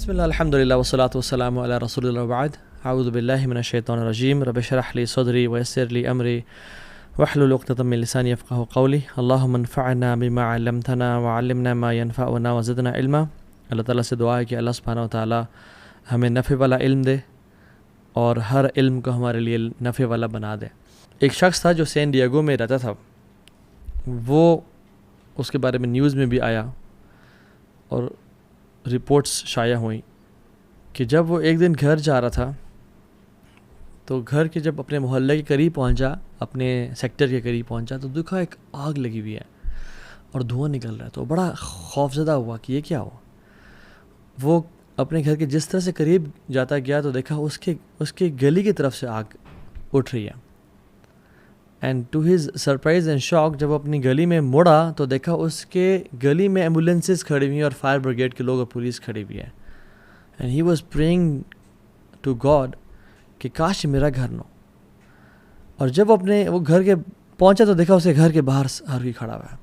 بسم اللہ الحمد للہ والصلاۃ والسلام علی رسول اللہ وبعد اعوذ باللہ من الشیطان الرجیم رب اشرح لی صدری ویسر لی امری واحلل عقدۃ من لسانی یفقہوا قولی اللہم انفعنا بما علمتنا وعلمنا ما ينفعنا وزدنا علما۔ اللہ تعالیٰ سے دعا ہے کہ اللہ سبحانہ و تعالیٰ ہمیں نفع والا علم دے اور ہر علم کو ہمارے لیے نفع والا بنا دے۔ ایک شخص تھا جو سین ڈیگو میں رہتا تھا، وہ اس کے بارے میں نیوز میں بھی آیا اور رپورٹس شائع ہوئیں کہ جب وہ ایک دن گھر جا رہا تھا تو گھر کے جب اپنے محلے کے قریب پہنچا، اپنے سیکٹر کے قریب پہنچا تو دیکھا ایک آگ لگی ہوئی ہے اور دھواں نکل رہا ہے، تو بڑا خوفزدہ ہوا کہ یہ کیا ہوا۔ وہ اپنے گھر کے جس طرح سے قریب جاتا گیا تو دیکھا اس کے گلی کی طرف سے آگ اٹھ رہی ہے، and to his surprise and shock جب وہ اپنی گلی میں مڑا تو دیکھا اس کے گلی میں ایمبولینسز کھڑی ہوئی ہیں اور فائر بریگیڈ کے لوگ اور پولیس کھڑی ہوئی ہے، and he was praying to God کہ کاش میرا گھر نہ ہو۔ اور جب وہ گھر کے پہنچا تو دیکھا اسے گھر کے باہر ہر کوئی کھڑا ہوا ہے۔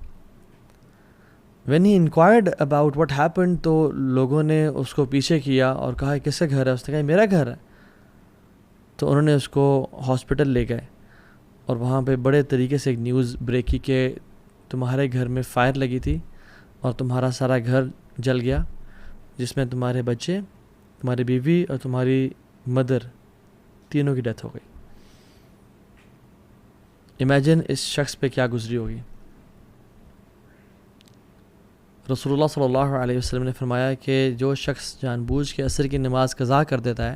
When he enquired about what happened تو لوگوں نے اس کو پیچھے کیا اور کہا کس کا گھر ہے، اس نے کہا میرا گھر ہے۔ تو انہوں نے اس کو ہاسپٹل لے گئے اور وہاں پہ بڑے طریقے سے ایک نیوز بریک کی کہ تمہارے گھر میں فائر لگی تھی اور تمہارا سارا گھر جل گیا، جس میں تمہارے بچے، تمہاری بیوی اور تمہاری مدر تینوں کی ڈیتھ ہو گئی۔ امیجن اس شخص پہ کیا گزری ہوگی۔ رسول اللہ صلی اللہ علیہ وسلم نے فرمایا کہ جو شخص جان بوجھ کے عصر کی نماز قضا کر دیتا ہے،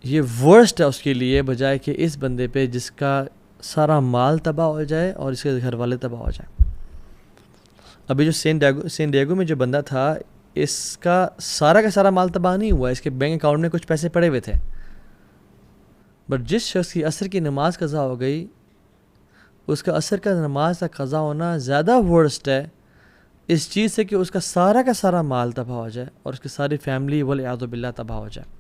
یہ ورسٹ ہے اس کے لیے بجائے کہ اس بندے پہ جس کا سارا مال تباہ ہو جائے اور اس کے گھر والے تباہ ہو جائیں۔ ابھی جو سین ڈیگو میں جو بندہ تھا، اس کا سارا مال تباہ نہیں ہوا، اس کے بینک اکاؤنٹ میں کچھ پیسے پڑے ہوئے تھے، بٹ جس شخص کی عصر کی نماز قضا ہو گئی، اس کا عصر کا نماز کا قضا ہونا زیادہ ورسٹ ہے اس چیز سے کہ اس کا سارا مال تباہ ہو جائے اور اس کی ساری فیملی والعیاذ باللہ تباہ ہو جائے۔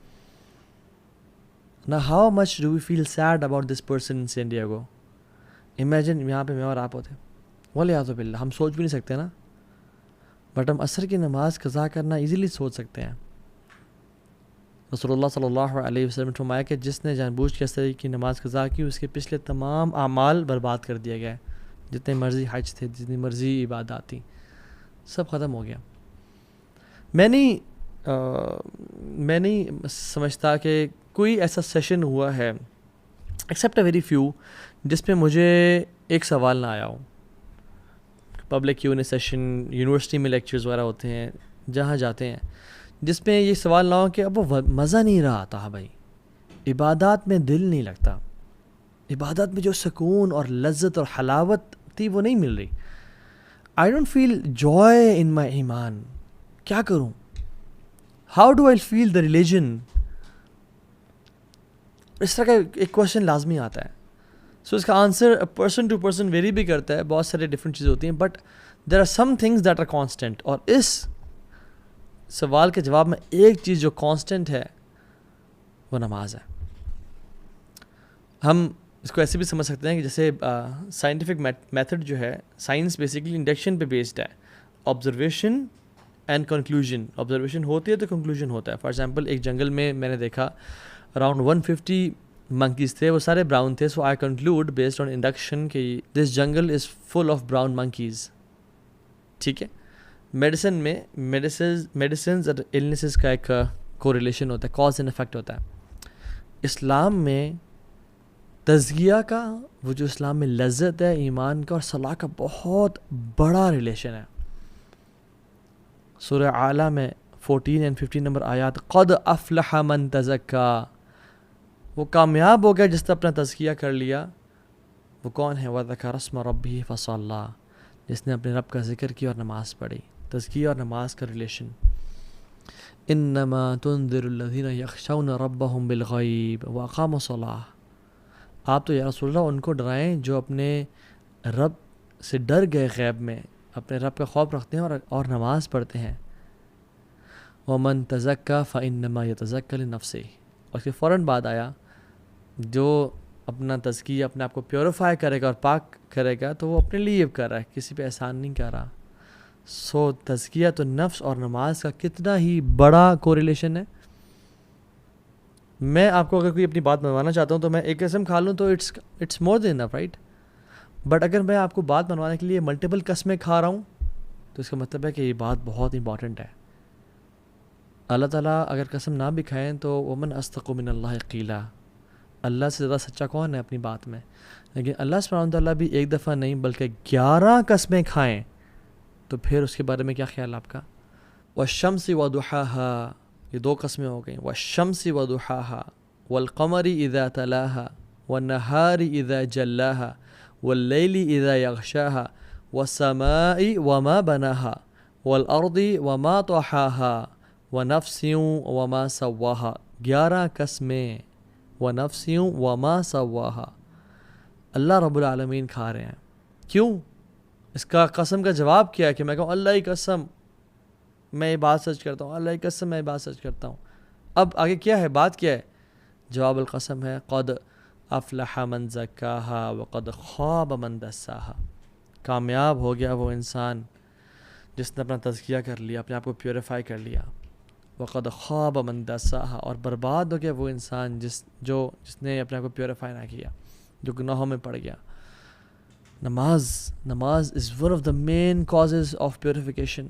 Now how much do we feel sad about this person in San Diego? Imagine یہاں پہ میں اور آپ ہوتے، والعیاذ باللہ، ہم سوچ بھی نہیں سکتے نا، بٹ ہم عصر کی نماز قضا کرنا ایزیلی سوچ سکتے ہیں۔ رسول اللہ صلی اللہ علیہ وسلم نے فرمایا کہ جس نے جان بوجھ کے عصر کی نماز قضا کی، اس کے پچھلے تمام اعمال برباد کر دیا گیا، جتنے مرضی حج تھے، جتنی مرضی عبادات تھیں، سب ختم ہو گیا۔ میں نہیں سمجھتا کہ کوئی ایسا سیشن ہوا ہے ایکسیپٹ اے ویری فیو جس پہ مجھے ایک سوال نہ آیا ہو۔ Public Q and A session, university میں لیکچرز وغیرہ ہوتے ہیں، جہاں جاتے ہیں، جس میں یہ سوال نہ ہو کہ اب وہ مزہ نہیں رہا آتا بھائی، عبادات میں دل نہیں لگتا، عبادت میں جو سکون اور لذت اور حلاوت تھی وہ نہیں مل رہی۔ I don't feel joy in my ایمان، کیا کروں؟ How do I feel the religion؟ اس طرح کا ایک کوشچن لازمی آتا ہے۔ سو اس کا answer person to person vary بھی کرتا ہے، بہت سارے ڈفرینٹ چیزیں ہوتی ہیں، but there are some things that are constant, اور اس سوال کے جواب میں ایک چیز جو کانسٹنٹ ہے وہ نماز ہے۔ ہم اس کو ایسے بھی سمجھ سکتے ہیں کہ جیسے سائنٹیفک میتھڈ جو ہے، سائنس بیسیکلی انڈکشن پہ بیسڈ ہے، آبزرویشن اینڈ کنکلوژن۔ آبزرویشن ہوتی ہے تو کنکلوژن ہوتا ہے۔ فار ایگزامپل ایک جنگل میں نے دیکھا اراؤنڈ 150 monkeys تھے، وہ سارے براؤن تھے، so I conclude based on induction کہ this jungle is full of brown monkeys۔ ٹھیک ہے، میڈیسن میں میڈیسنز اور النیسز کا ایک کوریلیشن ہوتا ہے، کاز اینڈ افیکٹ ہوتا ہے۔ اسلام میں تزکیہ کا، وہ جو اسلام میں لذت ہے ایمان کا اور صلاح کا، بہت بڑا ریلیشن ہے۔ سورہ اعلیٰ میں 14 اور 15 نمبر آیات، قد افلح من تزکا، وہ کامیاب ہو گیا جس نے اپنا تزکیہ کر لیا۔ وہ کون ہے؟ وذکر اسم ربہ فصلی، جس نے اپنے رب کا ذکر کیا اور نماز پڑھی۔ تزکیہ اور نماز کا ریلیشن۔ انما تنذر الذین یخشون ربهم بالغیب واقاموا الصلاۃ، آپ تو یا رسول اللہ ان کو ڈرائیں جو اپنے رب سے ڈر گئے، غیب میں اپنے رب کا خوف رکھتے ہیں اور نماز پڑھتے ہیں۔ ومن تزکا فانما یتزکی لنفسہ، اور اس کے فوراً بعد آیا جو اپنا تزکیہ، اپنے آپ کو پیوریفائی کرے گا اور پاک کرے گا تو وہ اپنے لیے کر رہا ہے، کسی پہ احسان نہیں کر رہا۔ سو تزکیۃ النفس اور نماز کا کتنا ہی بڑا کوریلیشن ہے. میں آپ کو اگر کوئی اپنی بات منوانا چاہتا ہوں تو میں ایک قسم کھا لوں تو it's more than enough right. But اگر میں آپ کو بات منوانے کے لیے ملٹیپل قسمیں کھا رہا ہوں تو اس کا مطلب ہے کہ یہ بات بہت امپورٹنٹ ہے. اللہ تعالیٰ اگر قسم نہ بھی کھائیں تو ومن اصدق من اللہ قیلا, اللہ سے زیادہ سچا کون ہے اپنی بات میں. لیکن اللہ سبحانہ وتعالیٰ بھی ایک دفعہ نہیں بلکہ 11 قسمیں کھائیں تو پھر اس کے بارے میں کیا خیال آپ کا. والشمس وضحاها, یہ 2 قسمیں ہو گئیں. والشمس وضحاها والقمر اذا تلاها والنهار اذا جلاها واللیل اذا یغشاها والسماء وما بناها والارض وما طحاها ونفس وما سواها. 11 قسمیں, ونفس وما سواها. اللہ رب العالمین کھا رہے ہیں. کیوں؟ اس کا قسم کا جواب کیا ہے کہ میں کہوں اللہ کی قسم میں یہ بات سچ کرتا ہوں, اللہ کی قسم میں یہ بات سچ کرتا ہوں. اب آگے کیا ہے, بات کیا ہے؟ جواب القسم ہے قد افلح من زکاها وقد خاب من دساها. کامیاب ہو گیا وہ انسان جس نے اپنا تزکیہ کر لیا, اپنے آپ کو پیوریفائی کر لیا. وقد خاب من دساها, اور برباد ہو گیا وہ انسان جس نے اپنے آپ کو پیوریفائی نہ کیا, جو گناہوں میں پڑ گیا. نماز is one of the main causes of purification.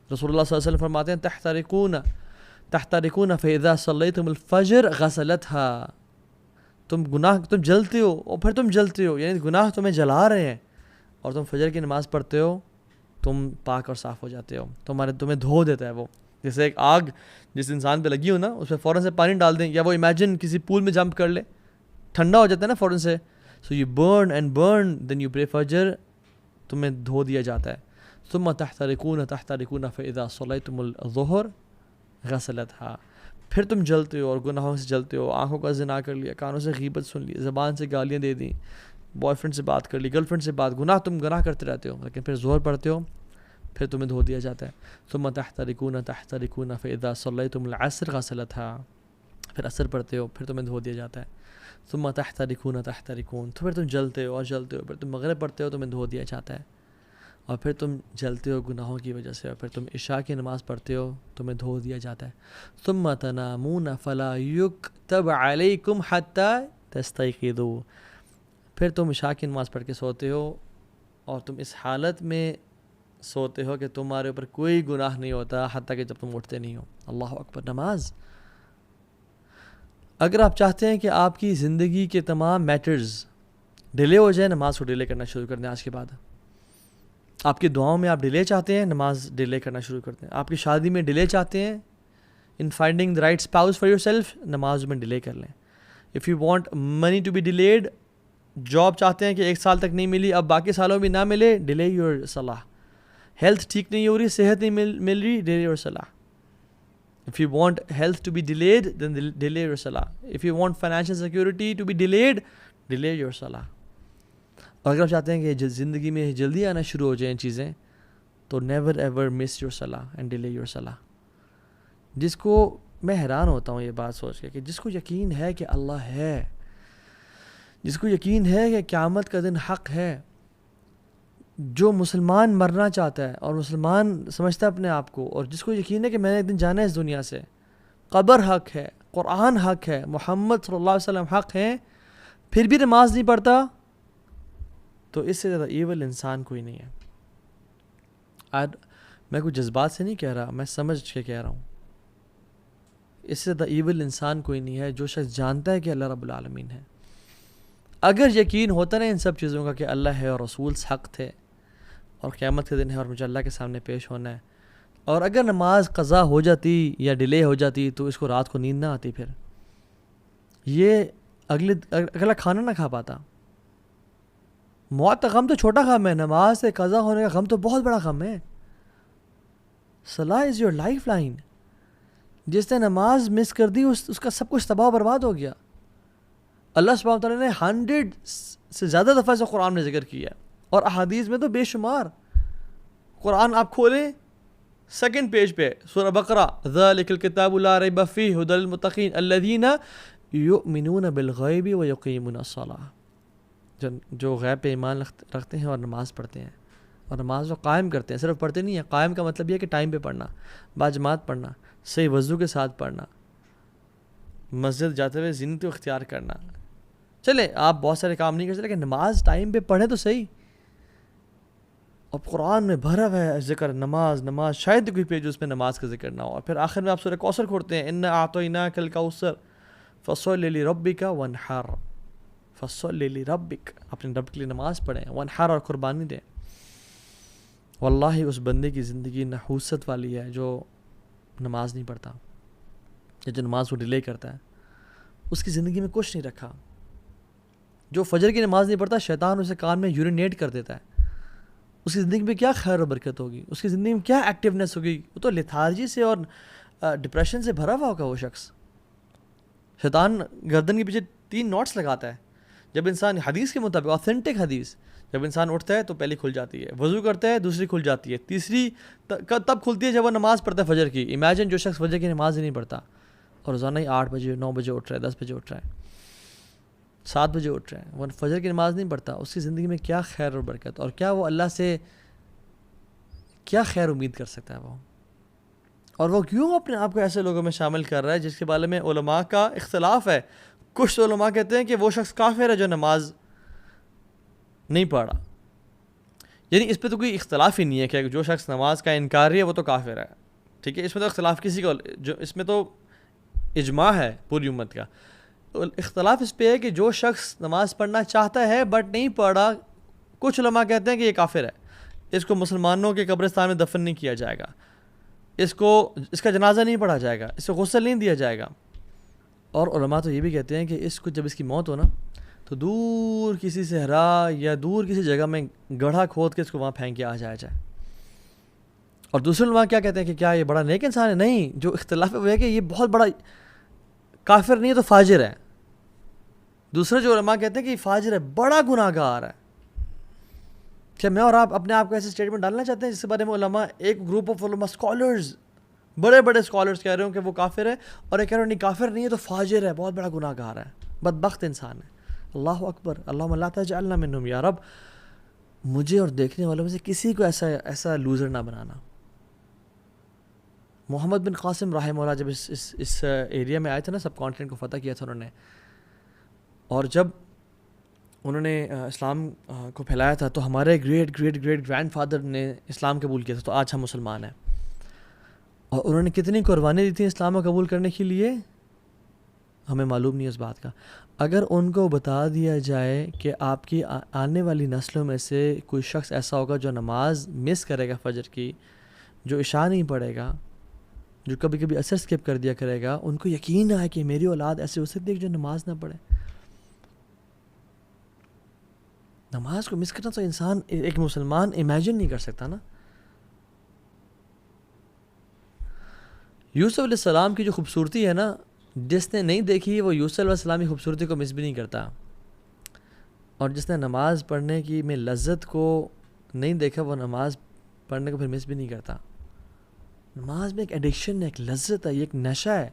رسول اللہ صلی اللہ علیہ وسلم فرماتے ہیں تحترقون فاذا صلیتم الفجر غسلتها. تم جلتے ہو اور پھر تم جلتے ہو, یعنی گناہ تمہیں جلا رہے ہیں, اور تم فجر کی نماز پڑھتے ہو, تم پاک اور صاف ہو جاتے ہو, تمہیں دھو دیتا ہے وہ. جیسے ایک آگ جس انسان پہ لگی ہو نا, اس پہ فوراً سے پانی ڈال دیں, یا وہ امیجن کسی پول میں جمپ کر لے, ٹھنڈا ہو جاتا ہے نا فوراً سے. So you burn and burn then you pray فجر, تمہیں دھو دیا جاتا ہے. ثم تحترقون فاذا صلیتم الظہر غسلتها. پھر تم جلتے ہو اور گناہوں سے جلتے ہو, آنکھوں کا زنا کر لیا, کانوں سے غیبت سن لی, زبان سے گالیاں دے دیں, بوائے فرینڈ سے بات کر لی, گرل فرینڈ سے بات, گناہ کرتے رہتے ہو, لیکن پھر ظہر پڑھتے ہو, پھر تمہیں دھو دیا جاتا ہے. ثم تحترقون فاذا صلیتم العصر غسلتها. پھر عصر پڑھتے ہو, پھر تمہیں دھو دیا جاتا ہے. ثم تحترقون تو پھر تم جلتے ہو اور جلتے ہو, پھر تم مغرب پڑھتے ہو, تمہیں دھو دیا جاتا ہے. اور پھر تم جلتے ہو گناہوں کی وجہ سے, اور پھر تم عشاء کی نماز پڑھتے ہو, تمہیں دھو دیا جاتا ہے. ثم تنامون فلا یکتب علیکم حتی تستیقظوا. پھر تم عشاء کی نماز پڑھ کے سوتے ہو, اور تم اس حالت میں سوتے ہو کہ تمہارے اوپر کوئی گناہ نہیں ہوتا حتیٰ کہ جب تم اٹھتے نہیں ہو. اللہ اکبر. نماز, اگر آپ چاہتے ہیں کہ آپ کی زندگی کے تمام میٹرز ڈیلے ہو جائیں, نماز کو ڈیلے کرنا شروع کر دیں آج کے بعد. آپ کی دعاؤں میں آپ ڈیلے چاہتے ہیں, نماز ڈیلے کرنا شروع کر دیں. آپ کی شادی میں ڈیلے چاہتے ہیں, in finding the right spouse for yourself, نماز میں ڈیلے کر لیں. If you want money to be delayed, job چاہتے ہیں کہ 1 سال تک نہیں ملی, اب باقی سالوں میں نہ ملے, ڈیلے یور صلاح. ہیلتھ ٹھیک نہیں ہو رہی, صحت نہیں مل رہی, ڈیلے یور صلاح. If you want health to be delayed, then delay your salah. If you want financial security to be delayed, delay your salah. اور اگر آپ چاہتے ہیں کہ زندگی میں جلدی آنا شروع ہو جائیں چیزیں, تو never ever miss your salah and delay your salah. جس کو میں حیران ہوتا ہوں یہ بات سوچ کے کہ جس کو یقین ہے کہ اللہ ہے, جس کو یقین ہے کہ قیامت کا دن حق ہے, جو مسلمان مرنا چاہتا ہے اور مسلمان سمجھتا ہے اپنے آپ کو, اور جس کو یقین ہے کہ میں نے ایک دن جانا ہے اس دنیا سے, قبر حق ہے, قرآن حق ہے, محمد صلی اللہ علیہ وسلم حق ہیں, پھر بھی نماز نہیں پڑھتا, تو اس سے زیادہ ایول انسان کوئی نہیں ہے. میں کوئی جذبات سے نہیں کہہ رہا, میں سمجھ کے کہہ رہا ہوں. اس سے زیادہ ایول انسان کوئی نہیں ہے جو شخص جانتا ہے کہ اللہ رب العالمین ہے. اگر یقین ہوتا نا ان سب چیزوں کا کہ اللہ ہے اور رسول حق تھے, اور قیامت کے دن ہے اور مجھے اللہ کے سامنے پیش ہونا ہے, اور اگر نماز قضا ہو جاتی یا ڈیلے ہو جاتی تو اس کو رات کو نیند نہ آتی, پھر یہ اگلا کھانا نہ کھا پاتا. موت کا غم تو چھوٹا غم ہے, نماز سے قضا ہونے کا غم تو بہت بڑا غم ہے. صلاح از یور لائف لائن. جس نے نماز مس کر دی اس کا سب کچھ تباہ و برباد ہو گیا. اللہ سبحانہ وتعالیٰ نے 100 سے زیادہ دفعہ سے قرآن میں ذکر کیا ہے, اور احادیث میں تو بے شمار. قرآن آپ کھولیں 2nd پیج پہ سورہ بقرہ, ذَلِكَ الْكِتَابُ لَا رَيْبَ فِيهِ هُدًى لِلْمُتَّقِينَ الَّذِينَ يُؤْمِنُونَ بِالْغَيْبِ وَيُقِيمُونَ الصَّلَاةَ. جو غیب پہ ایمان رکھتے ہیں اور نماز پڑھتے ہیں. اور نماز کو قائم کرتے ہیں، صرف پڑھتے نہیں ہیں. قائم کا مطلب یہ ہے کہ ٹائم پہ پڑھنا، باجماعت پڑھنا، صحیح وضو کے ساتھ پڑھنا، مسجد جاتے ہوئے زینت اختیار کرنا. چلے آپ بہت سارے کام نہیں کر سکتے لیکن نماز ٹائم پہ پڑھیں تو صحیح. اب قرآن میں بھرا ہوا ہے ذکر نماز نماز، شاید کوئی پیج اس میں نماز کا ذکر نہ ہو. اور پھر آخر میں آپ سورہ کوثر کھولتے ہیں، انا اعطیناک الکوثر فصل لربک وانحر، فصل لربک، اپنے رب کے لیے نماز پڑھیں، وانحر، اور قربانی دیں. واللہ اس بندے کی زندگی نحوست والی ہے جو نماز نہیں پڑھتا، یا جو نماز کو ڈیلے کرتا ہے. اس کی زندگی میں کچھ نہیں رکھا. جو فجر کی نماز نہیں پڑھتا، شیطان اسے کان میں یورینیٹ کر دیتا ہے. اس کی زندگی میں کیا خیر و برکت ہوگی، اس کی زندگی میں کیا ایکٹیونیس ہوگی. وہ تو لیتھارجی سے اور ڈپریشن سے بھرا ہوا ہوگا وہ شخص. شیطان گردن کے پیچھے 3 نوٹس لگاتا ہے. جب انسان، حدیث کے مطابق، آتھینٹک حدیث، جب انسان اٹھتا ہے تو پہلی کھل جاتی ہے، وضو کرتا ہے دوسری کھل جاتی ہے، تیسری تب کھلتی ہے جب وہ نماز پڑھتا ہے فجر کی. امیجن جو شخص فجر کی نماز ہی نہیں پڑھتا اور روزانہ ہی 8 بجے 9 بجے اٹھ رہا ہے، 10 بجے اٹھ رہا ہے، 7 بجے اٹھ رہا ہے، وہ فجر کی نماز نہیں پڑھتا. اس کی زندگی میں کیا خیر اور برکت، اور کیا وہ اللہ سے کیا خیر امید کر سکتا ہے وہ. اور وہ کیوں اپنے آپ کو ایسے لوگوں میں شامل کر رہا ہے جس کے بارے میں علماء کا اختلاف ہے. کچھ علماء کہتے ہیں کہ وہ شخص کافر ہے جو نماز نہیں پڑھا. یعنی اس پہ تو کوئی اختلاف ہی نہیں ہے کہ جو شخص نماز کا انکاری ہے وہ تو کافر ہے. ٹھیک ہے، اس میں تو اختلاف کسی کا، جو اس میں تو اجماع ہے پوری امت کا. اختلاف اس پہ ہے کہ جو شخص نماز پڑھنا چاہتا ہے بٹ نہیں پڑھا، کچھ علماء کہتے ہیں کہ یہ کافر ہے، اس کو مسلمانوں کے قبرستان میں دفن نہیں کیا جائے گا، اس کا جنازہ نہیں پڑھا جائے گا، اس کو غسل نہیں دیا جائے گا. اور علماء تو یہ بھی کہتے ہیں کہ اس کو جب اس کی موت ہو نا تو دور کسی صحرا یا دور کسی جگہ میں گڑھا کھود کے اس کو وہاں پھینک کے آ جائے. اور دوسرے علماء کیا کہتے ہیں کہ کیا یہ بڑا نیک انسان ہے؟ نہیں، جو اختلاف ہے وہ ہے کہ یہ بہت بڑا کافر نہیں ہے تو فاجر ہے. دوسرے جو علماء کہتے ہیں کہ یہ فاجر ہے، بڑا گناہ گار ہے. کیا میں اور آپ اپنے آپ کو ایسے اسٹیٹمنٹ ڈالنا چاہتے ہیں جس کے بارے میں علماء، ایک گروپ آف علماء، اسکالرز، بڑے بڑے اسکالرز کہہ رہے ہوں کہ وہ کافر ہے، اور ایک کہہ رہے ہیں نہیں کافر نہیں ہے تو فاجر ہے، بہت بڑا گناہ گار ہے، بدبخت انسان ہے. اللہ اکبر، اللہم لا تجعلنا منہم، یا رب مجھے اور دیکھنے والوں میں سے کسی کو ایسا لوزر نہ بنانا. محمد بن قاسم رحمہ اللہ جب اس ایریا میں آئے تھے نا، سب کانٹیننٹ کو فتح کیا تھا انہوں نے، اور جب انہوں نے اسلام کو پھیلایا تھا تو ہمارے گریٹ گرینڈ فادر نے اسلام قبول کیا تھا، تو آج ہم مسلمان ہیں. اور انہوں نے کتنی قربانی دی تھی اسلام کو قبول کرنے کے لیے، ہمیں معلوم نہیں اس بات کا. اگر ان کو بتا دیا جائے کہ آپ کی آنے والی نسلوں میں سے کوئی شخص ایسا ہوگا جو نماز مس کرے گا فجر کی، جو عشاء نہیں پڑھے گا، جو کبھی کبھی اثر سکپ کر دیا کرے گا، ان کو یقین آئے کہ میری اولاد ایسے ہو سکتی ہے جو نماز نہ پڑھے. نماز کو مس کرنا تو انسان، ایک مسلمان امیجن نہیں کر سکتا نا. یوسف علیہ السلام کی جو خوبصورتی ہے نا، جس نے نہیں دیکھی وہ یوسف علیہ السلام کی خوبصورتی کو مس بھی نہیں کرتا، اور جس نے نماز پڑھنے کی میں لذت کو نہیں دیکھا وہ نماز پڑھنے کو پھر مس بھی نہیں کرتا. نماز میں ایک ایڈکشن ہے، ایک لذت ہے، یہ ایک نشہ ہے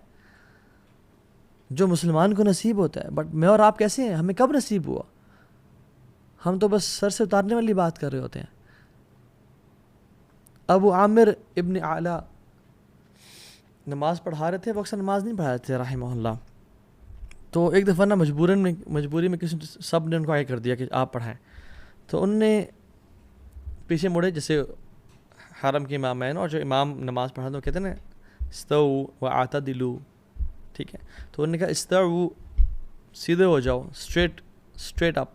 جو مسلمان کو نصیب ہوتا ہے. بٹ میں اور آپ کیسے ہیں؟ ہمیں کب نصیب ہوا؟ ہم تو بس سر سے اتارنے والی بات کر رہے ہوتے ہیں. ابو عامر ابن اعلیٰ نماز پڑھا رہے تھے، وہ اکثر نماز نہیں پڑھا رہے تھے رحمہ اللہ. تو ایک دفعہ نا مجبوری میں کسی سب نے ان کو آگے کر دیا کہ آپ پڑھائیں. تو ان نے پیچھے مڑے، جیسے حرم کے امام ہیں اور جو امام نماز پڑھا تو کہتے ہیں نا استووا واعتدلوا، ٹھیک ہے. تو انہوں نے کہا استووا، سیدھے ہو جاؤ، straight up,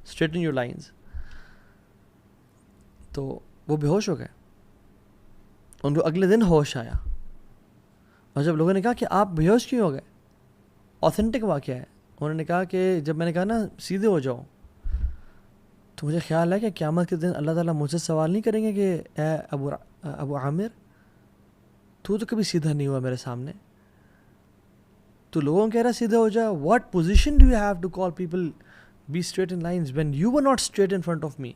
straighten your lines. تو وہ بے ہوش ہو گئے. ان کو اگلے دن ہوش آیا، اور جب لوگوں نے کہا کہ آپ بے ہوش کیوں ہو گئے، آتھینٹک واقعہ ہے، انہوں نے کہا کہ جب میں نے کہا نا سیدھے ہو جاؤ، تو مجھے خیال ہے کہ قیامت کے دن اللہ تعالیٰ مجھ سے سوال نہیں کریں گے کہ اے ابو عامر، تو کبھی سیدھا نہیں ہوا میرے سامنے، تو لوگوں کہہ رہا سیدھا ہو جا. What position do you have to call people be straight in lines when you were not straight in front of me?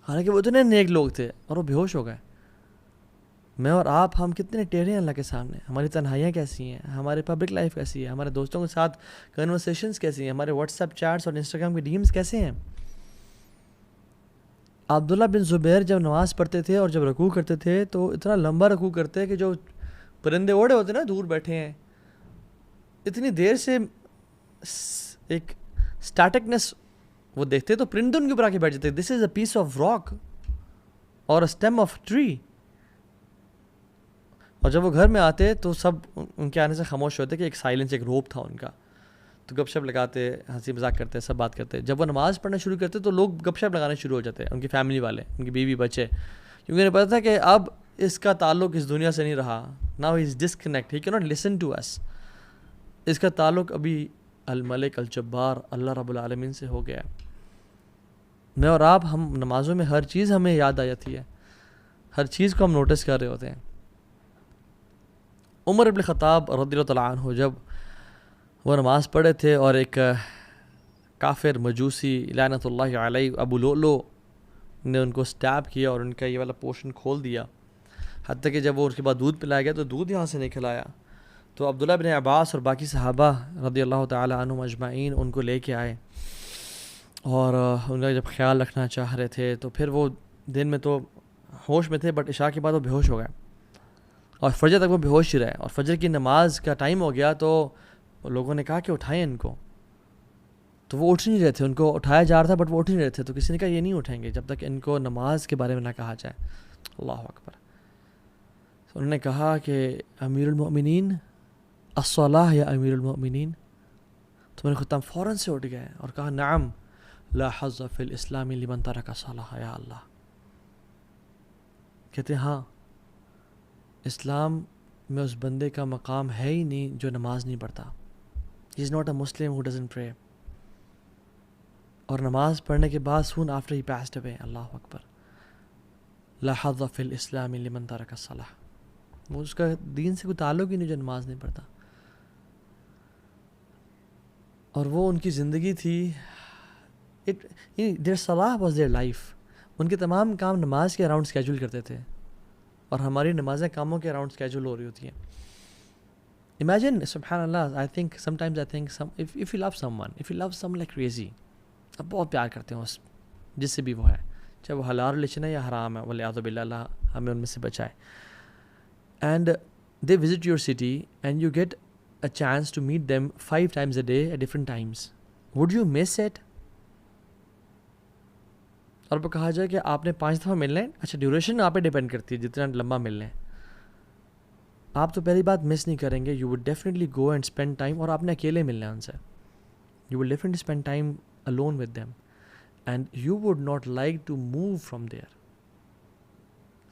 حالانکہ وہ اتنے نیک لوگ تھے اور وہ بے ہوش ہو گئے. میں اور آپ، ہم کتنے ٹیڑھے ہیں اللہ کے سامنے. ہماری تنہائیاں کیسی ہیں، ہماری پبلک لائف کیسی ہے، ہمارے دوستوں کے ساتھ کنورسیشنز کیسی ہیں، ہمارے واٹس ایپ چیٹس اور انسٹاگرام کے ڈی ایمز کیسے ہیں. عبداللہ بن زبیر جب نماز پڑھتے تھے اور جب رکوع کرتے تھے تو اتنا لمبا رکوع کرتے کہ جو پرندے اوڑے ہوتے نا دور بیٹھے ہیں اتنی دیر سے ایک اسٹیٹکنس وہ دیکھتے تو پرندے ان کے اوپر آ کے بیٹھ جاتے. دس از اے پیس آف راک اور اسٹیم آف ٹری. اور جب وہ گھر میں آتے تو سب ان کے آنے سے خاموش ہوتے کہ ایک سائلنس ایک روپ تھا ان کا, تو گپ شپ لگاتے, ہنسی مذاق کرتے, سب بات کرتے. جب وہ نماز پڑھنا شروع کرتے تو لوگ گپ شپ لگانے شروع ہو جاتے, ان کی فیملی والے, ان کی بیوی بچے, کیونکہ انہیں پتا تھا کہ اب اس کا تعلق اس دنیا سے نہیں رہا. ناؤ ہی از ڈسکنیکٹ, ہی کی ناٹ لسن ٹو اس. اس کا تعلق ابھی الملک الجبار اللہ رب العالمین سے ہو گیا. میں اور آپ ہم نمازوں میں ہر چیز ہمیں یاد آ جاتی ہے, ہر چیز کو ہم نوٹس کر رہے ہوتے ہیں. عمر ابن خطاب رضی اللہ تعالیٰ عنہ جب وہ نماز پڑھے تھے اور ایک کافر مجوسی لعنت اللہ علیہ ابو لؤلؤ نے ان کو سٹیپ کیا اور ان کا یہ والا پورشن کھول دیا, حتیٰ کہ جب وہ اس کے بعد دودھ پلایا گیا تو دودھ یہاں سے نہیں کھلایا. تو عبداللہ بن عباس اور باقی صحابہ رضی اللہ تعالیٰ عنہم اجمعین ان کو لے کے آئے اور ان کا جب خیال رکھنا چاہ رہے تھے تو پھر وہ دن میں تو ہوش میں تھے, بٹ عشاء کے بعد وہ بے ہوش ہو گئے اور فجر تک وہ بے ہوش ہی رہے. اور فجر کی نماز کا ٹائم ہو گیا تو لوگوں نے کہا کہ اٹھائیں ان کو, تو وہ اٹھ نہیں رہے تھے. ان کو اٹھایا جا رہا تھا بٹ وہ اٹھ نہیں رہے تھے. تو کسی نے کہا یہ نہیں اٹھیں گے جب تک ان کو نماز کے بارے میں نہ کہا جائے. اللہ اکبر. تو انہوں نے کہا کہ امیر المؤمنین الصلاۃ یا امیر المؤمنین. تو میرے خطاب فوراً سے اٹھ گئے اور کہا نعم لا حظ فی الاسلام لمن ترک الصلاۃ یا اللہ. کہتے ہیں ہاں اسلام میں اس بندے کا مقام ہے ہی نہیں جو نماز نہیں پڑھتا. ہی is not a Muslim who doesn't پرے. اور نماز پڑھنے کے بعد سون آفٹر ہی پاسڈ اوے. اللہ اکبر. لا حظ فی الاسلام لمن ترک الصلاۃ. وہ اس کا دین سے کوئی تعلق ہی نہیں جو نماز نہیں پڑھتا. اور وہ ان کی زندگی تھی, their صلاح was their life. ان کے تمام کام نماز کے اراؤنڈ اسکیجول کرتے تھے اور ہماری نمازیں کاموں کے اراؤنڈ اسکیجول ہو رہی ہوتی ہیں. Imagine, سبحان اللہ, sometimes I think if you love someone like crazy, آپ بہت پیار کرتے ہیں اس جس سے بھی وہ ہے, چاہے وہ حلال ریلیشن ہے یا حرام ہے, والعیاذ باللہ, اللہ ہمیں ان میں سے بچائے. And they visit your city and you get a chance to meet them 5 times a day at different times. Would you miss it? اور وہ کہا جائے کہ آپ نے 5 دفعہ ملنا ہے. اچھا ڈیوریشن آپ پہ ڈیپینڈ کرتی ہے جتنا لمبا ملنا ہے. آپ تو پہلی بات مس نہیں کریں گے. You would definitely go and spend time, اور آپ نے اکیلے ملنا ہے ان سے. You will definitely spend time alone with them and you would not like to move from there.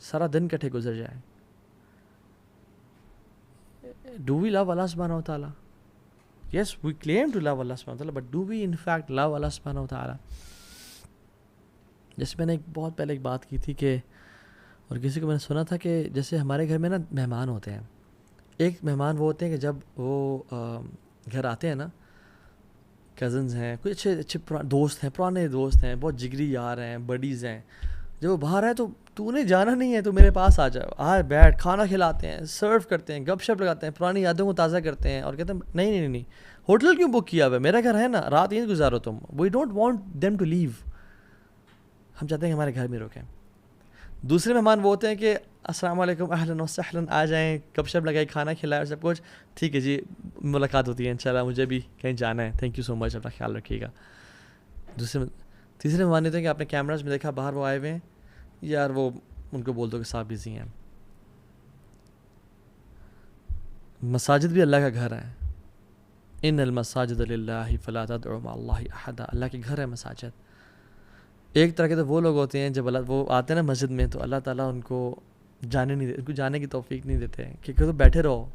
سارا دن کٹھے گزر جائے. Do we love Allah subhanahu wa ta'ala? Yes, we claim to love Allah subhanahu wa ta'ala, but do we in fact love Allah subhanahu wa ta'ala? جیسے میں نے بہت پہلے ایک بات کی تھی کہ, اور کسی کو میں نے سنا تھا کہ جیسے ہمارے گھر میں نا مہمان ہوتے ہیں. ایک مہمان وہ ہوتے ہیں کہ جب وہ گھر آتے ہیں نا, کزنز ہیں, کوئی اچھے دوست ہیں, پرانے دوست ہیں, بہت جگری یار ہیں, بڈیز ہیں. جب وہ باہر آئے تو نے جانا نہیں ہے, تو میرے پاس آ جاؤ, بیٹھ, کھانا کھلاتے ہیں, سرو کرتے ہیں, گپ شپ لگاتے ہیں, پرانی یادوں کو تازہ کرتے ہیں, اور کہتے ہیں نہیں ہوٹل کیوں بک کیا ہوا ہے, میرا گھر ہے نا, رات یہیں گزارو تم. We don't want them to leave. ہم چاہتے ہیں کہ ہمارے گھر میں رکیں. دوسرے مہمان وہ ہوتے ہیں کہ السلام علیکم, اہلاً و سہلاً, آ جائیں, گپ شپ لگائیں, کھانا کھلائیں اور سب کچھ ٹھیک ہے جی, ملاقات ہوتی ہے انشاءاللہ, مجھے بھی کہیں جانا ہے, تھینک یو سو مچ, اپنا خیال رکھیے گا. تیسرے مہمان ہوتے ہیں کہ آپ نے کیمراز میں دیکھا باہر وہ آئے ہوئے ہیں, یار وہ ان کو بول دو کہ صاحب بزی ہیں. مساجد بھی اللہ کا گھر ہے. ان المساجد للہ فلا تدعوا مع اللہ احدا. اللہ کے گھر ہے مساجد. ایک طرح کے تو وہ لوگ ہوتے ہیں جب وہ آتے ہیں نا مسجد میں, تو اللہ تعالیٰ ان کو جانے کی توفیق نہیں دیتے کہ تم بیٹھے رہو,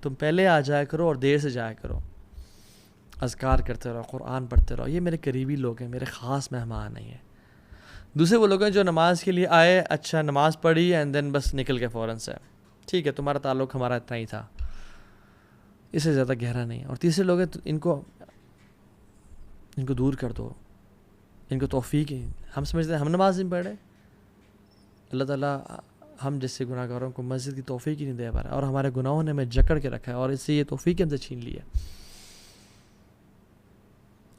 تم پہلے آ جایا کرو اور دیر سے جایا کرو, اذکار کرتے رہو, قرآن پڑھتے رہو. یہ میرے قریبی لوگ ہیں, میرے خاص مہمان نہیں ہیں. دوسرے وہ لوگ ہیں جو نماز کے لیے آئے, اچھا نماز پڑھی اینڈ دین بس نکل کے فوراً سے, ٹھیک ہے تمہارا تعلق ہمارا اتنا ہی تھا, اس سے زیادہ گہرا نہیں. اور تیسرے لوگ ہیں ان کو دور کر دو, ان کو توفیق ہے. ہم سمجھتے ہیں ہم نماز نہیں پڑھ رہے, اللہ تعالیٰ ہم جیسے گناہ گاروں کو مسجد کی توفیق ہی نہیں دے پا رہا, اور ہمارے گناہوں نے ہمیں جکڑ کے رکھا ہے, اور اس سے یہ توفیق ہم سے چھین لی ہے.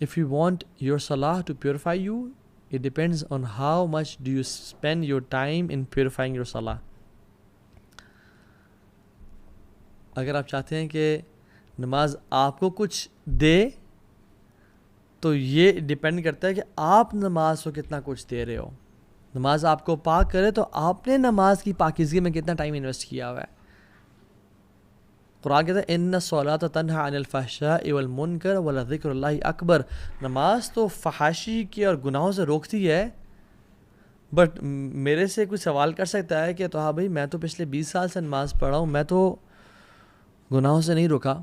If you want your salah to purify you, It depends on how much do you spend your time in purifying your salah. اگر آپ چاہتے ہیں کہ نماز آپ کو کچھ دے تو یہ ڈیپینڈ کرتا ہے کہ آپ نماز کو کتنا کچھ دے رہے ہو. نماز آپ کو پاک کرے تو آپ نے نماز کی پاکیزگی میں کتنا ٹائم انویسٹ کیا ہوا ہے. قرآن کہتا ہے ان الصلاۃ تنہی عن الفحشاء والمنکر ولذکر اللہ اکبر. نماز تو فحاشی کی اور گناہوں سے روکتی ہے. بٹ میرے سے کوئی سوال کر سکتا ہے کہ تو ہاں بھائی میں تو پچھلے 20 سال سے نماز پڑھا ہوں, میں تو گناہوں سے نہیں روکا.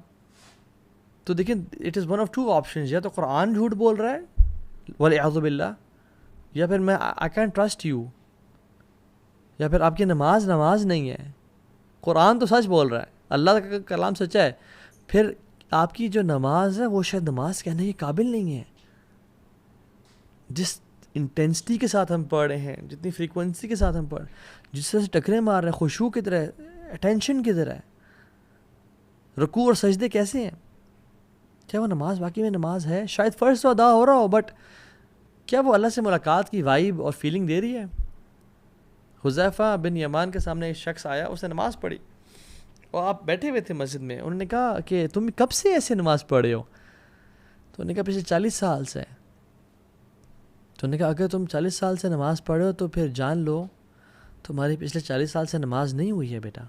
تو دیکھیں it is one of two options, یا تو قرآن جھوٹ بول رہا ہے والعیاذ باللہ, یا پھر میں آئی کین ٹرسٹ یو, یا پھر آپ کی نماز نہیں ہے. قرآن تو سچ بول رہا ہے, اللہ کا کلام سچا ہے, پھر آپ کی جو نماز ہے وہ شاید نماز کہنے کے قابل نہیں ہے. جس انٹینسٹی کے ساتھ ہم پڑھ رہے ہیں, جتنی فریکوینسی کے ساتھ ہم پڑھ رہے ہیں, جس طرح سے ٹکرے مار رہے ہیں, خشوع کی طرح, اٹینشن کی طرح, رکوع اور سجدے کیسے ہیں, کیا وہ نماز واقعی میں نماز ہے؟ شاید فرض تو ادا ہو رہا ہو, بٹ کیا وہ اللہ سے ملاقات کی وائب اور فیلنگ دے رہی ہے؟ حذیفہ بن یمان کے سامنے ایک شخص آیا, اس نے نماز پڑھی اور آپ بیٹھے ہوئے تھے مسجد میں. انہوں نے کہا کہ تم کب سے ایسے نماز پڑھ رہے ہو؟ تو انہوں نے کہا پچھلے 40 سال سے. تو انہوں نے کہا اگر تم 40 سال سے نماز پڑھ رہے ہو تو پھر جان لو تمہاری پچھلے 40 سال سے نماز نہیں ہوئی ہے بیٹا.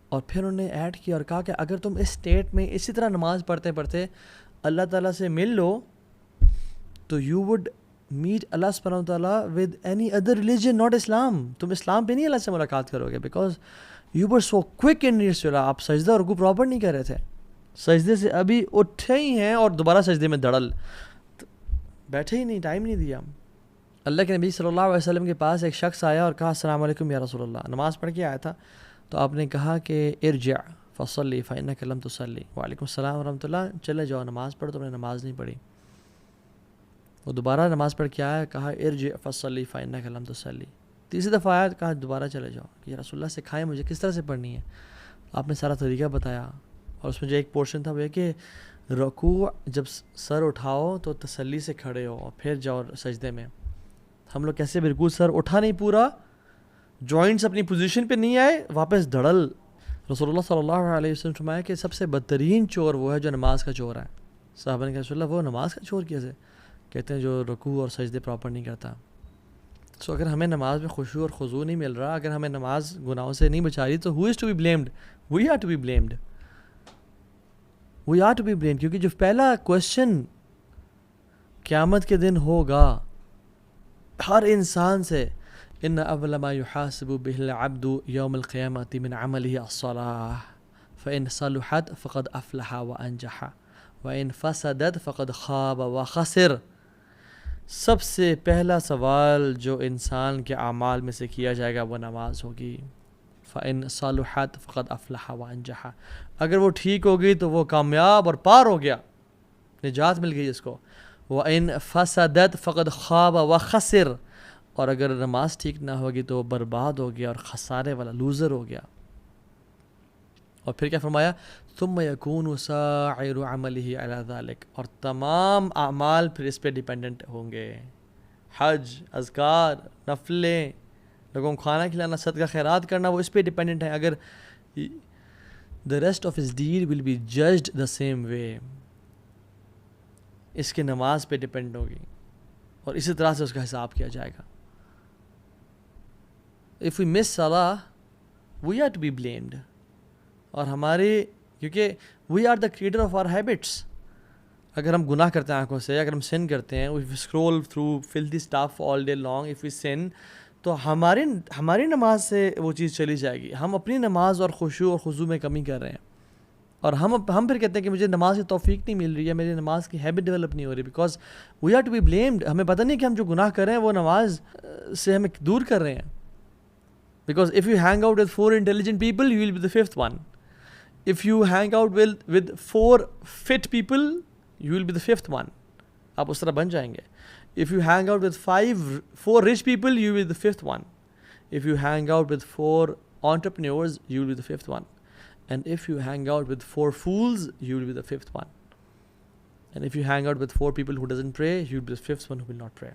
اور پھر انہوں نے ایڈ کیا اور کہا کہ اگر تم اس اسٹیٹ میں اسی طرح نماز پڑھتے پڑھتے اللہ تعالیٰ سے مل لو تو یو وڈ میٹ اللہ سبحانہ و تعالیٰ with any other religion not Islam. تم اسلام پہ نہیں اللہ سے ملاقات کرو گے, because you were so quick in your صلاح. آپ سجدہ اور رکوع پراپر نہیں کر رہے تھے, سجدے سے ابھی اٹھے ہی ہیں اور دوبارہ سجدے میں دڑل, بیٹھے ہی نہیں, ٹائم نہیں دیا. اللہ کے نبی صلی اللہ علیہ وسلم کے پاس ایک شخص آیا اور کہا السلام علیکم یا رسول اللہ. نماز پڑھ کے آیا تھا, تو آپ نے کہا کہ ارجع فصلی فإنک لم تصلی. وعلیکم السلام ورحمۃ اللہ, چلے جاؤ نماز پڑھو, تم نے نماز نہیں پڑھی. وہ دوبارہ نماز پڑھ کے آیا, کہا ارجع فصلی فإنک لم تصلی. تیسری دفعہ آیا, کہا دوبارہ چلے جاؤ کہ رسول اللہ سکھائیں مجھے کس طرح سے پڑھنی ہے. آپ نے سارا طریقہ بتایا, اور اس میں جو ایک پورشن تھا وہ یہ کہ رکوع جب سر اٹھاؤ تو تسلی سے کھڑے ہو اور پھر جاؤ سجدے میں. ہم لوگ کیسے بالکل سر اٹھا نہیں پورا, جوائنٹس اپنی پوزیشن پہ نہیں آئے, واپس دھڑل. رسول اللہ صلی اللہ علیہ وسلم فرمایا کہ سب سے بدترین چور وہ ہے جو نماز کا چور ہے. صحابہ نے کہا رسول اللہ وہ نماز کا چور کیسے؟ کہتے ہیں جو رکوع اور سجدے پراپر نہیں کرتا. سو اگر ہمیں نماز میں خشوع اور خضوع نہیں مل رہا, اگر ہمیں نماز گناہوں سے نہیں بچا رہی, تو who is to be blamed? We are to be blamed. We are to be blamed, کیونکہ جو پہلا کوشچن قیامت کے دن ہوگا ہر انسان سے, ان اول ما يحاسب به العبد يوم القيامة من عمله الصلاة فإن صلحت فقد أفلح وأنجح وإن فسدت فقد خاب وخسر. سب سے پہلا سوال جو انسان کے اعمال میں سے کیا جائے گا وہ نماز ہوگی. فإن صلحت فقد أفلح وأنجح. اگر وہ ٹھیک ہوگی تو وہ کامیاب اور پار ہو گیا, نجات مل گئی اس کو. وإن فسدت فقد خاب وخسر. اور اگر نماز ٹھیک نہ ہوگی تو وہ برباد ہو گیا اور خسارے والا لوزر ہو گیا. اور پھر کیا فرمایا, ثم يكون سائر عمله على ذلك. اور تمام اعمال پھر اس پہ ڈیپینڈنٹ ہوں گے. حج, اذکار, نفلیں, لوگوں کو کھانا کھلانا, صدقہ خیرات کرنا, وہ اس پہ ڈیپینڈنٹ ہے. اگر the rest of his deed will be judged the same way. اس کی نماز پہ ڈیپینڈ ہوگی اور اسی طرح سے اس کا حساب کیا جائے گا. If we miss salah, we are to be blamed. اور ہماری, کیونکہ we are the creator of our habits. اگر ہم گناہ کرتے ہیں آنکھوں سے, اگر ہم sin کرتے ہیں, if we scroll through filthy stuff all day long, if we sin, تو ہماری نماز سے وہ چیز چلی جائے گی. ہم اپنی نماز اور خشوع اور خضوع میں کمی کر رہے ہیں, اور ہم پھر کہتے ہیں کہ مجھے نماز کی توفیق نہیں مل رہی ہے, میری نماز کی ہیبٹ ڈیولپ نہیں ہو رہی, because we are to be blamed. ہمیں پتہ نہیں کہ ہم جو گناہ کر رہے ہیں وہ نماز سے ہمیں دور کر رہے ہیں. Because if you hang out with 4 intelligent people, you will be the 5th one. If you hang out with 4 fit people, you will be the 5th one. آپ اس طرح بن جائیں گے. If you hang out with 4 rich people, you will be the 5th one. If you hang out with 4 entrepreneurs, you will be the 5th one. And if you hang out with 4 fools, you will be the 5th one. And if you hang out with 4 people who doesn't pray, you'll be the 5th one who will not pray.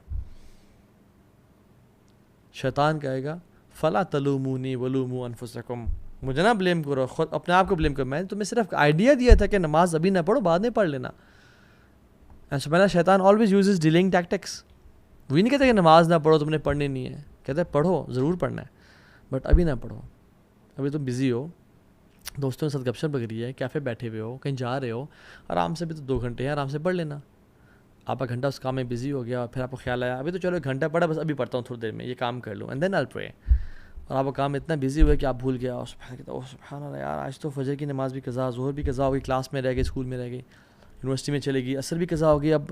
شیطان کہے گا فلا تلومونی ولوموا انفسکم, مجھے نہ blame کرو, خود اپنے آپ کو بلیم کرو, میں نے تمہیں صرف آئیڈیا دیا تھا کہ نماز ابھی نہ پڑھو, بعد میں پڑھ لینا. And سبحان شیطان always uses delaying tactics. وہی نہیں کہتے کہ نماز نہ پڑھو, تم نے پڑھنی نہیں ہے, کہتے ہیں پڑھو, ضرور پڑھنا ہے, بٹ ابھی نہ پڑھو, ابھی تم بزی ہو, دوستوں کے ساتھ گپ شپ لگ رہی ہے, کیفے بیٹھے ہوئے ہو, کہیں جا رہے ہو, آرام سے بھی تو 2 گھنٹے ہیں, آرام سے پڑھ لینا. آپ کا گھنٹہ اس کام میں بزی ہو گیا, پھر آپ کو خیال آیا ابھی تو چلو 1 گھنٹہ پڑھا, بس ابھی پڑھتا ہوں تھوڑی دیر میں, یہ کام کر لوں, اینڈ دین آل پرے. اور آپ کا کام اتنا بزی ہوا کہ آپ بھول گیا, اور سبحان اللہ یار آج تو فجر کی نماز بھی قضا, ظہر بھی قضا ہو گئی, کلاس میں رہ گئی, اسکول میں رہ گئی, یونیورسٹی میں چلے گئی, عصر بھی قضا ہو گئی اب.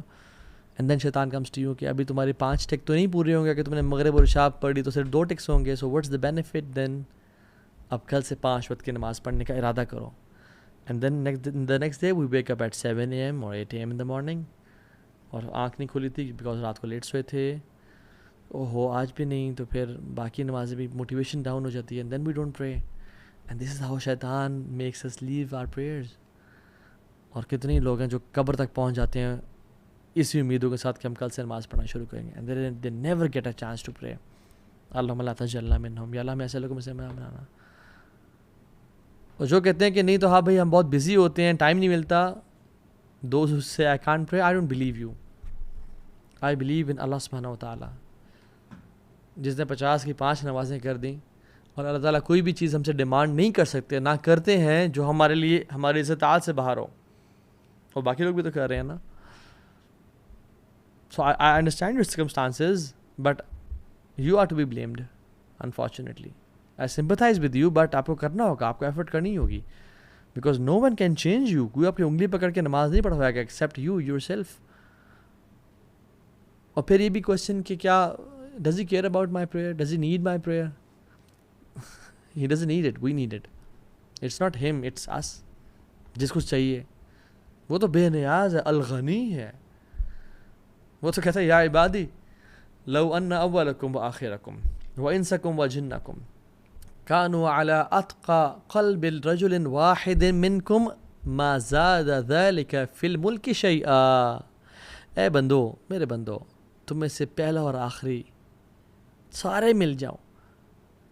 اینڈ دین شیطان کمز ٹو یو کہ ابھی تمہاری 5 ٹک تو نہیں پورے ہوں گے, کہ تم نے مغرب اور عشاء پڑھی تو صرف 2 ٹکس ہوں گے, سو واٹس دا بینیفٹ دین. اب کل سے 5 وقت کی نماز پڑھنے کا ارادہ کرو. And then the next day we wake up at 7 AM or 8 AM in the morning, اور آنکھ نہیں کھلی تھی بیکاز رات کو لیٹ سوئے تھے, اوہو آج بھی نہیں, تو پھر باقی نمازیں بھی موٹیویشن ڈاؤن ہو جاتی ہے, and then we don't pray. And this is how شیطان makes us leave our prayers. اور کتنے لوگ ہیں جو قبر تک پہنچ جاتے ہیں اسی امیدوں کے ساتھ کہ ہم کل سے نماز پڑھنا شروع کریں گے, and they never get a chance to pray. اللہم لا تجعلنا منہم, یا اللہ ہمیں ایسے لوگوں میں سے بنانا. اور جو کہتے ہیں کہ نہیں تو ہاں بھائی ہم بہت بزی ہوتے ہیں, ٹائم نہیں ملتا, those who say I can't pray, I don't believe you. I believe in Allah subhanahu wa ta'ala. جس نے 50 کی 5 نمازیں کر دیں, اور اللہ تعالیٰ کوئی بھی چیز ہم سے ڈیمانڈ نہیں کر سکتے, نہ کرتے ہیں جو ہمارے لیے ہماری استطاعت سے باہر ہو, اور باقی لوگ بھی تو کر رہے ہیں نا. So I understand your circumstances, but you are to be blamed, unfortunately. I sympathize with you, but آپ کو کرنا ہوگا, آپ کو ایفرٹ کرنی ہوگی, because no one can change you. کوئی آپ کی انگلی پکڑ کے نماز نہیں پڑھوائے گا except you yourself. اور پھر یہ بھی کوشچن کہ کیا does he care about my prayer, does he need my prayer? He doesn't need it, we need it. It's not him, it's us. جس کو چاہیے وہ تو بے نیاز ہے, الغنی ہے, وہ تو کہتا ہے یا عبادی لو ان اولکم وآخرکم وانسکم وجنکم كانوا على اتقى قلب رجل واحد منكم ما زاد ذلك في الملك شيئا. اے بندو, میرے بندو, تم میں سے پہلا اور آخری سارے مل جاؤ,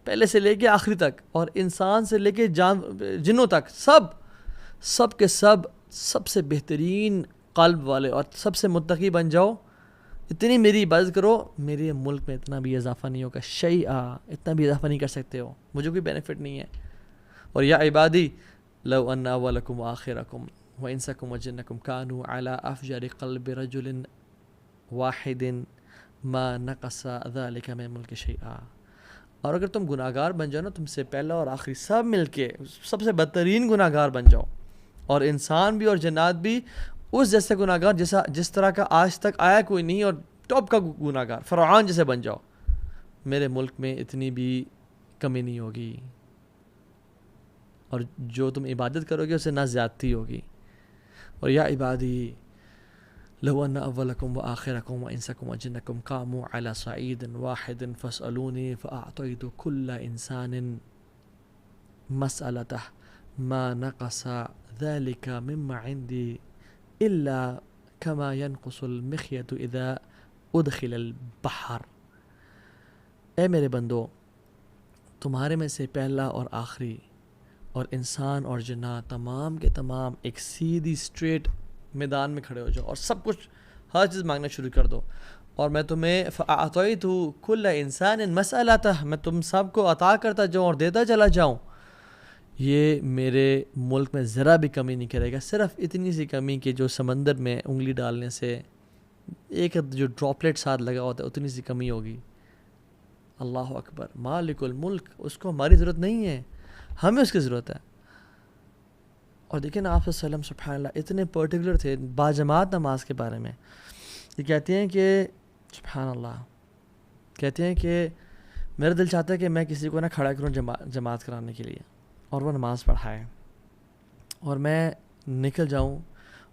پہلے سے لے کے آخری تک, اور انسان سے لے کے جنوں تک, سب کے سب سے بہترین قلب والے اور سب سے متقی بن جاؤ, اتنی میری عبادت کرو, میرے ملک میں اتنا بھی اضافہ نہیں ہوگا, شیئا, اتنا بھی اضافہ نہیں کر سکتے ہو, مجھے کوئی بینیفٹ نہیں ہے. اور یا عبادی لو ان اولکم وآخرکم وانسکم وجنکم کانوا علی افجر قلب رجل واحد ما نقص ذلک من ملک شیئا. اور اگر تم گناہگار بن جاؤ نا, تم سے پہلا اور آخری سب مل کے سب سے بدترین گناہگار بن جاؤ, اور انسان بھی اور جنات بھی اس جیسے گناہگار جس طرح کا آج تک آیا کوئی نہیں, اور ٹاپ کا گناہگار فرعون جیسے بن جاؤ, میرے ملک میں اتنی بھی کمی نہیں ہوگی, اور جو تم عبادت کرو گے اسے نہ زیادتی ہوگی. اور یا عبادی لو ان اولکم وآخرکم وانسکم وجنکم قاموا علی صعید واحد فاسألونی فاعطیت کل انسان مسألته ما نقص ذلك مما عندي الا كما ينقص المخيط اذا ادخل البحر. اے میرے بندو, تمہارے میں سے پہلا اور آخری اور انسان اور جنات تمام کے تمام ایک سیدھی اسٹریٹ میدان میں کھڑے ہو جاؤ, اور سب کچھ ہر چیز مانگنا شروع کر دو, اور میں تمہیں فاعطیت کل انسان مسألته, میں تم سب کو عطا کرتا جاؤں اور دیتا چلا جاؤں. یہ میرے ملک میں ذرا بھی کمی نہیں کرے گا, صرف اتنی سی کمی کہ جو سمندر میں انگلی ڈالنے سے ایک جو ڈراپلیٹ ساتھ لگا ہوتا ہے اتنی سی کمی ہوگی. اللہ اکبر, مالک الملک, اس کو ہماری ضرورت نہیں ہے, ہمیں اس کی ضرورت ہے. اور دیکھیں نا آپ صلی اللہ علیہ وسلم سبحان اللہ اتنے پرٹیکولر تھے باجماعت نماز کے بارے میں. یہ کہتے ہیں کہ سبحان اللہ, کہتے ہیں کہ میرا دل چاہتا ہے کہ میں کسی کو نہ کھڑا کروں جماعت کرانے کے لیے, اور وہ نماز پڑھائے, اور میں نکل جاؤں,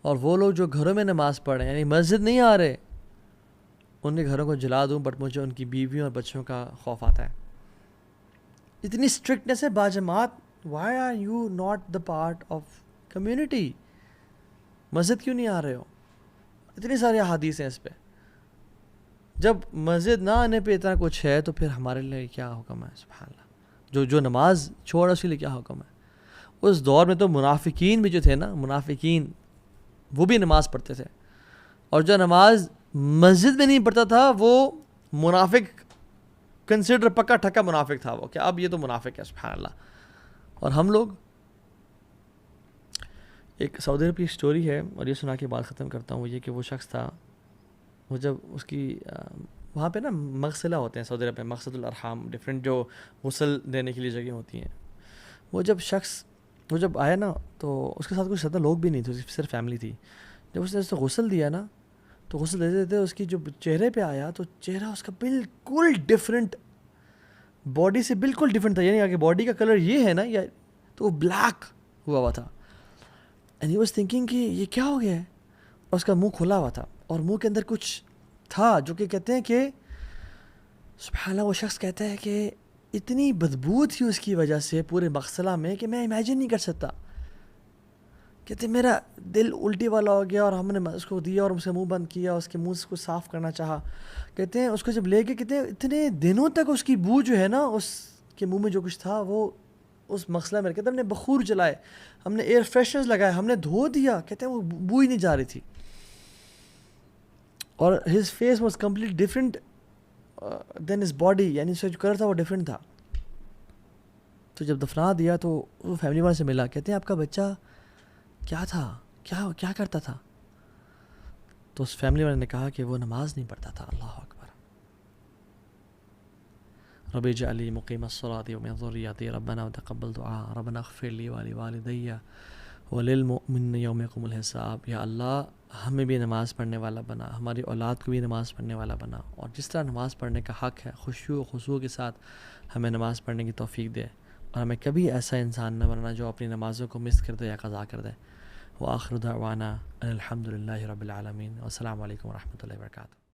اور وہ لوگ جو گھروں میں نماز پڑھ رہے ہیں یعنی مسجد نہیں آ رہے, ان کے گھروں کو جلا دوں, بٹ مجھے ان کی بیویوں اور بچوں کا خوف آتا ہے. اتنی اسٹرکٹنیس ہے باجماعت. Why are you not the part of community? مسجد کیوں نہیں آ رہے ہو؟ اتنی ساری احادیث ہیں اس پہ. جب مسجد نہ آنے پہ اتنا کچھ ہے تو پھر ہمارے لیے کیا حکم ہے؟ سبحان اللہ. جو نماز چھوڑا اس کے لیے کیا حکم ہے؟ اس دور میں تو منافقین بھی جو تھے نا، منافقین وہ بھی نماز پڑھتے تھے، اور جو نماز مسجد میں نہیں پڑھتا تھا وہ منافق کنسیڈر، پکا ٹھکا منافق تھا وہ، کہ اب یہ تو منافق ہے. سبحان اللہ. اور ہم لوگ، ایک سعودی عرب کی سٹوری ہے اور یہ سنا کے بات ختم کرتا ہوں. وہ یہ کہ وہ شخص تھا، وہ جب اس کی وہاں پہ نا مغسلہ ہوتے ہیں سعودی عرب میں، مقصد الارحام، ڈفرینٹ جو غسل دینے کے لیے جگہ ہوتی ہیں. وہ جب آیا نا تو اس کے ساتھ کچھ زیادہ لوگ بھی نہیں تھے، صرف فیملی تھی. جب اس نے اس کو غسل دیا نا تو غسل دیتے دیتے اس کی جو چہرے پہ آیا تو چہرہ اس کا بالکل ڈفرینٹ، باڈی سے بالکل ڈفرینٹ تھا. یعنی کہ باڈی کا کلر یہ ہے نا، یا تو وہ بلیک ہوا ہوا تھا. اینڈ ہی واز تھنکنگ کہ یہ کیا ہو گیا ہے. اور اس کا منہ کھلا ہوا تھا اور منہ کے اندر کچھ تھا جو کہ کہتے ہیں کہ سبحان اللہ، وہ شخص کہتا ہے کہ اتنی بدبو تھی اس کی وجہ سے پورے مغسلہ میں کہ میں امیجن نہیں کر سکتا. کہتے میرا دل الٹی والا ہو گیا اور ہم نے اس کو دیا اور اس کا منہ بند کیا، اس کے منہ سے کچھ صاف کرنا چاہا. کہتے ہیں اس کو جب لے کے، کہتے ہیں اتنے دنوں تک اس کی بو جو ہے نا، اس کے منہ میں جو کچھ تھا وہ اس مغسلہ میں، کہتے ہیں ہم نے بخور جلائے، ہم نے ایئر فریشنرز لگائے، ہم نے دھو دیا، کہتے ہیں وہ بو ہی نہیں جا رہی تھی. اور his face was complete different than his body, یعنی اس کا جو کلر تھا وہ ڈفرینٹ تھا. تو جب دفنا دیا تو وہ فیملی والے سے ملا، کہتے ہیں آپ کا بچہ کیا تھا، کیا کرتا تھا؟ تو اس فیملی والے نے کہا کہ وہ نماز نہیں پڑھتا تھا. اللہ اکبر. رب اجعل لي مقيم الصلاة ومن ذريتي ربنا وتقبل دعاء ربنا اغفر لي ولوالدي وللمؤمنين يوم يقوم الحساب. یا اللہ ہمیں بھی نماز پڑھنے والا بنا، ہماری اولاد کو بھی نماز پڑھنے والا بنا، اور جس طرح نماز پڑھنے کا حق ہے خشوع و خضوع کے ساتھ ہمیں نماز پڑھنے کی توفیق دے، اور ہمیں کبھی ایسا انسان نہ بننا جو اپنی نمازوں کو مس کر دے یا قضا کر دے. وآخر دعوانا الحمد للہ رب العالمین. والسلام علیکم ورحمۃ اللہ وبرکاتہ.